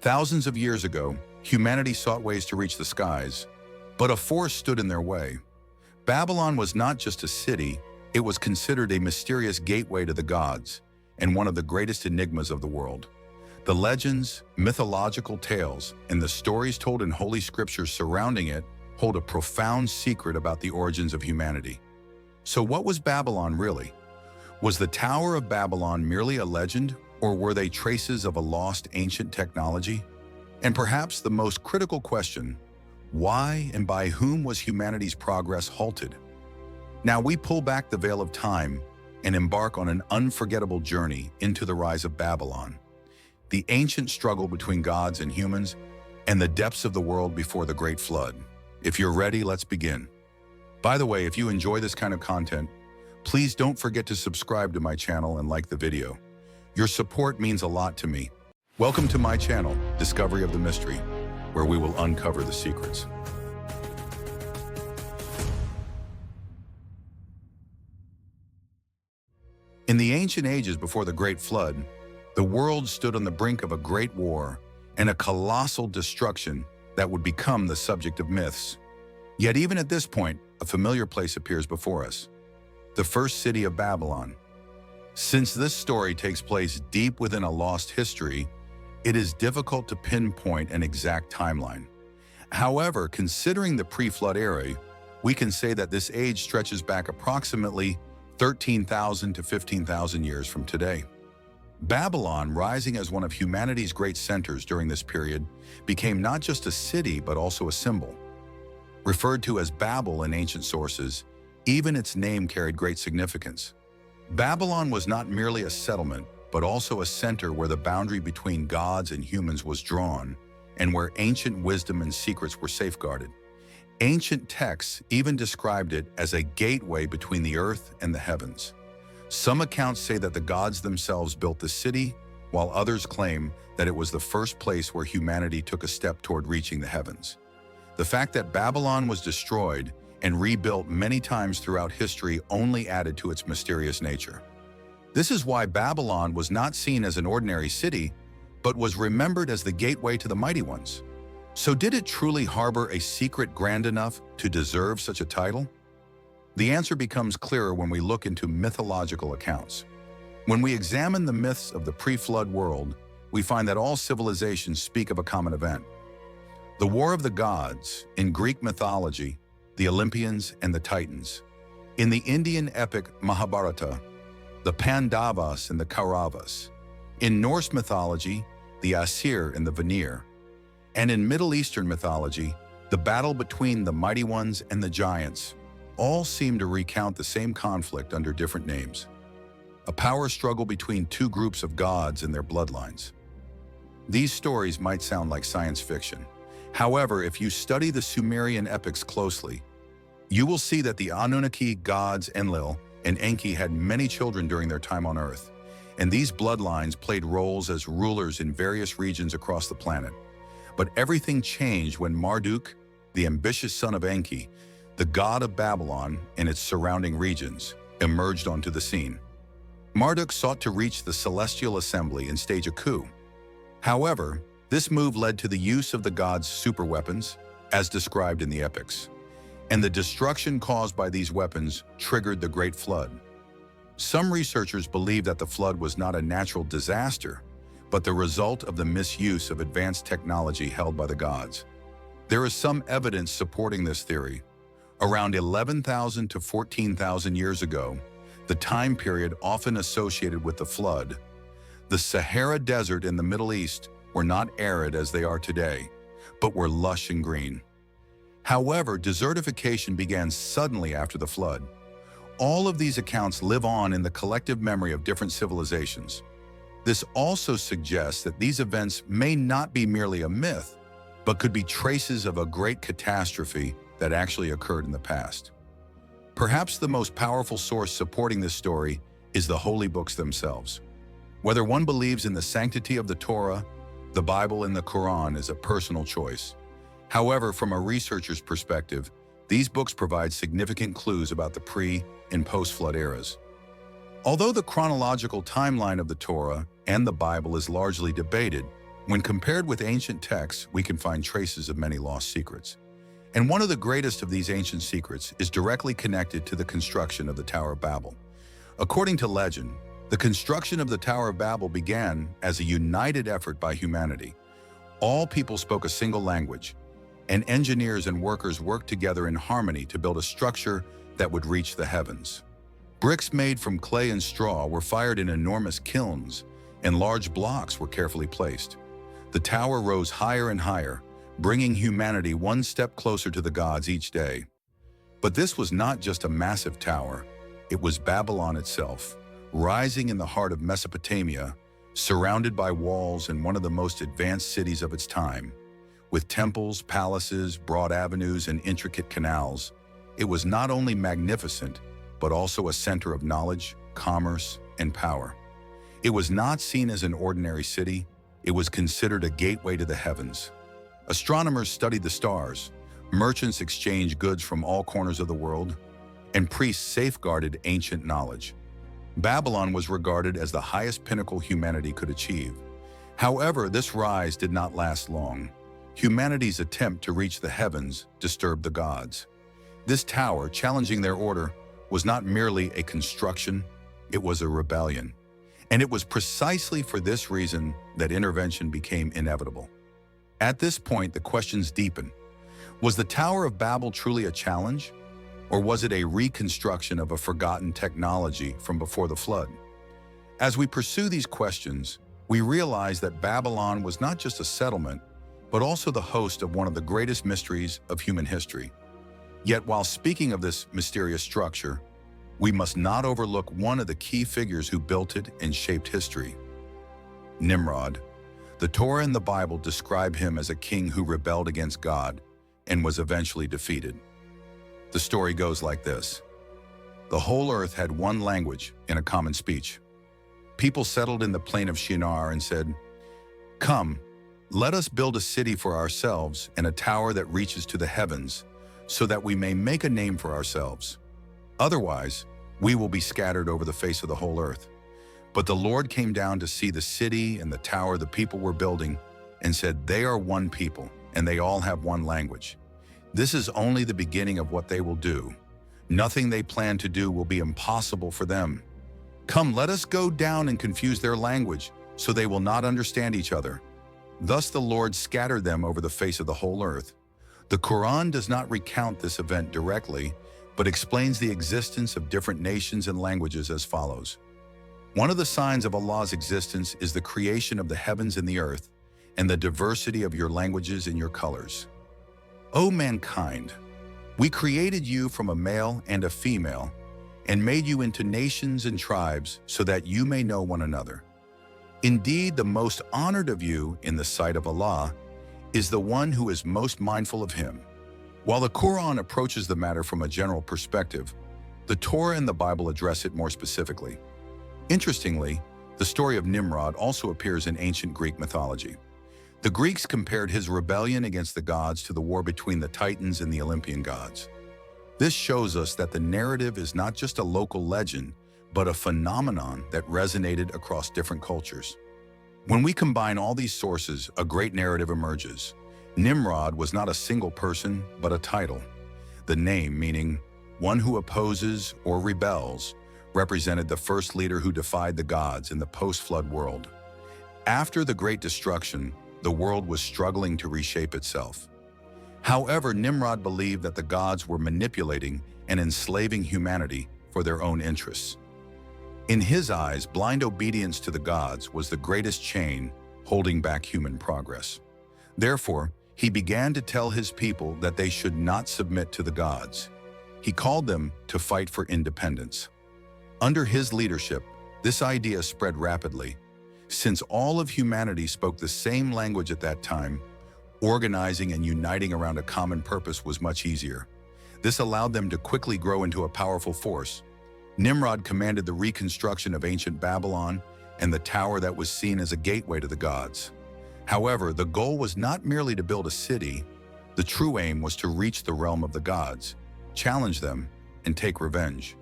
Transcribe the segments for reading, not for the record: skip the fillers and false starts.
Thousands of years ago, humanity sought ways to reach the skies, but a force stood in their way. Babylon was not just a city, it was considered a mysterious gateway to the gods and one of the greatest enigmas of the world. The legends, mythological tales, and the stories told in Holy Scriptures surrounding it hold a profound secret about the origins of humanity. So what was Babylon really? Was the Tower of Babylon merely a legend, or were they traces of a lost ancient technology? And perhaps the most critical question, why and by whom was humanity's progress halted? Now we pull back the veil of time and embark on an unforgettable journey into the rise of Babylon, the ancient struggle between gods and humans, and the depths of the world before the Great Flood. If you're ready, let's begin. By the way, if you enjoy this kind of content, please don't forget to subscribe to my channel and like the video. Your support means a lot to me. Welcome to my channel, Discovery of the Mystery, where we will uncover the secrets. In the ancient ages before the Great Flood, the world stood on the brink of a great war and a colossal destruction that would become the subject of myths. Yet even at this point, a familiar place appears before us, the first city of Babylon. Since this story takes place deep within a lost history, it is difficult to pinpoint an exact timeline. However, considering the pre-flood era, we can say that this age stretches back approximately 13,000 to 15,000 years from today. Babylon, rising as one of humanity's great centers during this period, became not just a city but also a symbol. Referred to as Babel in ancient sources, even its name carried great significance. Babylon was not merely a settlement, but also a center where the boundary between gods and humans was drawn, and where ancient wisdom and secrets were safeguarded. Ancient texts even described it as a gateway between the earth and the heavens. Some accounts say that the gods themselves built the city, while others claim that it was the first place where humanity took a step toward reaching the heavens. The fact that Babylon was destroyed and rebuilt many times throughout history only added to its mysterious nature. This is why Babylon was not seen as an ordinary city, but was remembered as the gateway to the mighty ones. So did it truly harbor a secret grand enough to deserve such a title? The answer becomes clearer when we look into mythological accounts. When we examine the myths of the pre-flood world, we find that all civilizations speak of a common event. The War of the Gods, in Greek mythology, the Olympians and the Titans. In the Indian epic Mahabharata, the Pandavas and the Kauravas. In Norse mythology, the Aesir and the Vanir. And in Middle Eastern mythology, the battle between the mighty ones and the giants. All seem to recount the same conflict under different names. A power struggle between two groups of gods and their bloodlines. These stories might sound like science fiction. However, if you study the Sumerian epics closely, you will see that the Anunnaki gods Enlil and Enki had many children during their time on Earth, and these bloodlines played roles as rulers in various regions across the planet. But everything changed when Marduk, the ambitious son of Enki, the god of Babylon and its surrounding regions, emerged onto the scene. Marduk sought to reach the celestial assembly and stage a coup. However, this move led to the use of the gods' superweapons, as described in the epics, and the destruction caused by these weapons triggered the Great Flood. Some researchers believe that the flood was not a natural disaster, but the result of the misuse of advanced technology held by the gods. There is some evidence supporting this theory. Around 11,000 to 14,000 years ago, the time period often associated with the flood, the Sahara Desert in the Middle East were not arid as they are today, but were lush and green. However, desertification began suddenly after the flood. All of these accounts live on in the collective memory of different civilizations. This also suggests that these events may not be merely a myth, but could be traces of a great catastrophe that actually occurred in the past. Perhaps the most powerful source supporting this story is the holy books themselves. Whether one believes in the sanctity of the Torah, the Bible, and the Quran is a personal choice. However, from a researcher's perspective, these books provide significant clues about the pre- and post-flood eras. Although the chronological timeline of the Torah and the Bible is largely debated, When compared with ancient texts, we can find traces of many lost secrets. And one of the greatest of these ancient secrets is directly connected to the construction of the Tower of Babel. According to legend, the construction of the Tower of Babel began as a united effort by humanity. All people spoke a single language, and engineers and workers worked together in harmony to build a structure that would reach the heavens. Bricks made from clay and straw were fired in enormous kilns, and large blocks were carefully placed. The tower rose higher and higher, bringing humanity one step closer to the gods each day. But this was not just a massive tower, it was Babylon itself, rising in the heart of Mesopotamia, surrounded by walls and one of the most advanced cities of its time. With temples, palaces, broad avenues, and intricate canals, it was not only magnificent, but also a center of knowledge, commerce, and power. It was not seen as an ordinary city, it was considered a gateway to the heavens. Astronomers studied the stars, merchants exchanged goods from all corners of the world, and priests safeguarded ancient knowledge. Babylon was regarded as the highest pinnacle humanity could achieve. However, this rise did not last long. Humanity's attempt to reach the heavens disturbed the gods. This tower, challenging their order, was not merely a construction, it was a rebellion. And it was precisely for this reason that intervention became inevitable. At this point, the questions deepen. Was the Tower of Babel truly a challenge? Or was it a reconstruction of a forgotten technology from before the flood? As we pursue these questions, we realize that Babylon was not just a settlement, but also the host of one of the greatest mysteries of human history. Yet while speaking of this mysterious structure, we must not overlook one of the key figures who built it and shaped history: Nimrod. The Torah and the Bible describe him as a king who rebelled against God and was eventually defeated. The story goes like this. The whole earth had one language and a common speech. People settled in the plain of Shinar and said, "Come, let us build a city for ourselves and a tower that reaches to the heavens, so that we may make a name for ourselves. Otherwise, we will be scattered over the face of the whole earth." But the Lord came down to see the city and the tower the people were building and said, "They are one people, and they all have one language. This is only the beginning of what they will do. Nothing they plan to do will be impossible for them. Come, let us go down and confuse their language, so they will not understand each other." Thus the Lord scattered them over the face of the whole earth. The Quran does not recount this event directly, but explains the existence of different nations and languages as follows. One of the signs of Allah's existence is the creation of the heavens and the earth, and the diversity of your languages and your colors. O mankind, we created you from a male and a female, and made you into nations and tribes so that you may know one another. Indeed, the most honored of you in the sight of Allah is the one who is most mindful of Him. While the Quran approaches the matter from a general perspective, the Torah and the Bible address it more specifically. Interestingly, the story of Nimrod also appears in ancient Greek mythology. The Greeks compared his rebellion against the gods to the war between the Titans and the Olympian gods. This shows us that the narrative is not just a local legend, but a phenomenon that resonated across different cultures. When we combine all these sources, a great narrative emerges. Nimrod was not a single person, but a title. The name, meaning one who opposes or rebels, represented the first leader who defied the gods in the post-flood world. After the Great Destruction, the world was struggling to reshape itself. However, Nimrod believed that the gods were manipulating and enslaving humanity for their own interests. In his eyes, blind obedience to the gods was the greatest chain holding back human progress. Therefore, he began to tell his people that they should not submit to the gods. He called them to fight for independence. Under his leadership, this idea spread rapidly. Since all of humanity spoke the same language at that time, organizing and uniting around a common purpose was much easier. This allowed them to quickly grow into a powerful force. Nimrod commanded the reconstruction of ancient Babylon and the tower that was seen as a gateway to the gods. However, the goal was not merely to build a city. The true aim was to reach the realm of the gods, challenge them, and take revenge.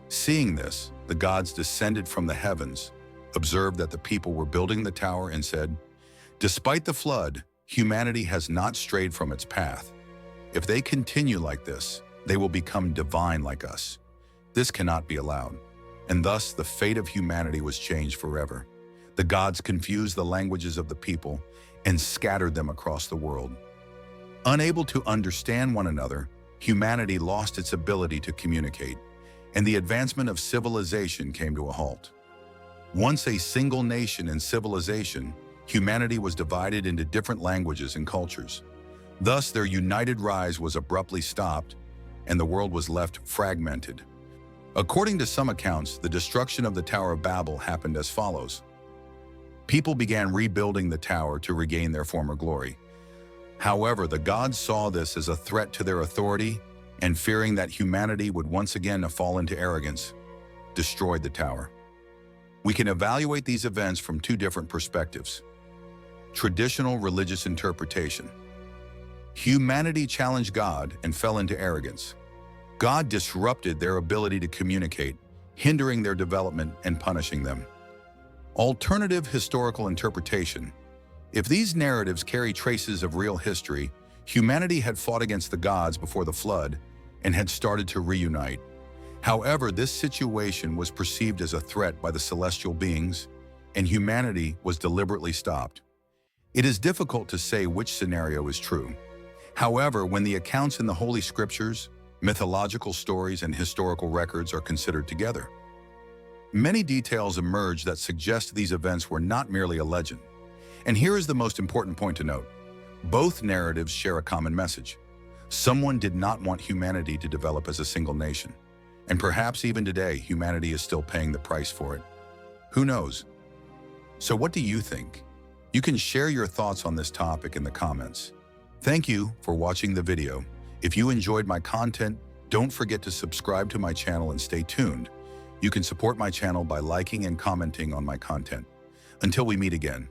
Seeing this, the gods descended from the heavens, observed that the people were building the tower, and said, Despite the flood, humanity has not strayed from its path. If they continue like this, they will become divine like us. This cannot be allowed, and thus the fate of humanity was changed forever. The gods confused the languages of the people and scattered them across the world. Unable to understand one another, humanity lost its ability to communicate, and the advancement of civilization came to a halt. Once a single nation and civilization, humanity was divided into different languages and cultures. Thus, their united rise was abruptly stopped, and the world was left fragmented. According to some accounts, the destruction of the Tower of Babel happened as follows. People began rebuilding the tower to regain their former glory. However, the gods saw this as a threat to their authority, and fearing that humanity would once again fall into arrogance, destroyed the tower. We can evaluate these events from two different perspectives. Traditional religious interpretation. Humanity challenged God and fell into arrogance. God disrupted their ability to communicate, hindering their development and punishing them. Alternative historical interpretation. If these narratives carry traces of real history, humanity had fought against the gods before the flood and had started to reunite. However, this situation was perceived as a threat by the celestial beings, and humanity was deliberately stopped. It is difficult to say which scenario is true. However, when the accounts in the Holy Scriptures, mythological stories, and historical records are considered together, many details emerge that suggest these events were not merely a legend. And here is the most important point to note. Both narratives share a common message. Someone did not want humanity to develop as a single nation. And perhaps even today, humanity is still paying the price for it. Who knows? So what do you think? You can share your thoughts on this topic in the comments. Thank you for watching the video. If you enjoyed my content, don't forget to subscribe to my channel and stay tuned. You can support my channel by liking and commenting on my content. Until we meet again.